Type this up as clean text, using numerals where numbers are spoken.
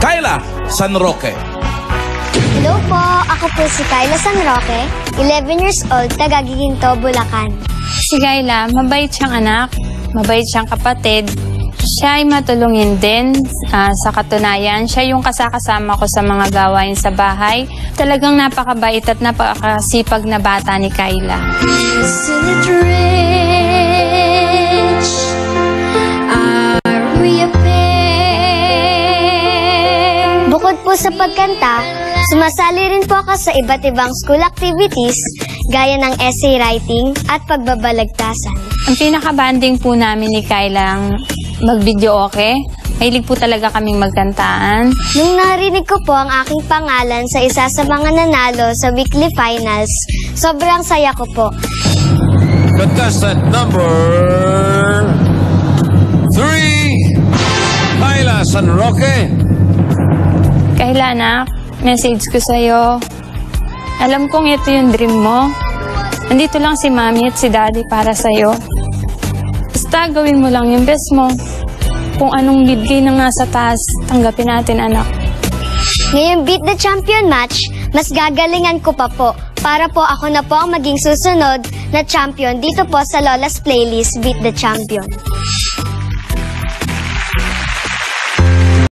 Kyla San Roque. Hello po, ako po si Kyla San Roque, 11 years old, taga Giginto, Bulacan. Si Kyla, mabait siyang anak, mabait siyang kapatid. Siya ay matulungin din. Sa katunayan, siya yung kasakasama ko sa mga gawain sa bahay. Talagang napakabait at napakasipag na bata ni Kyla. Bukod po sa pagkanta, sumasali rin po ako sa iba't ibang school activities gaya ng essay writing at pagbabalagtasan. Ang pinaka-banding po namin ni Kyla ang mag-video okay. Mahilig po talaga kaming magkantaan. Nung narinig ko po ang aking pangalan sa isa sa mga nanalo sa weekly finals, sobrang saya ko po. Contestant number 3, Kyla San Roque. Kyla, anak, message ko sa'yo. Alam kong ito yung dream mo. Nandito lang si Mami at si Daddy para sa'yo. Basta gawin mo lang yung best mo. Kung anong bigay na nasa taas, tanggapin natin, anak. Ngayong Beat the Champion match, mas gagalingan ko pa po para po ako na po ang maging susunod na champion dito po sa Lola's Playlist Beat the Champion.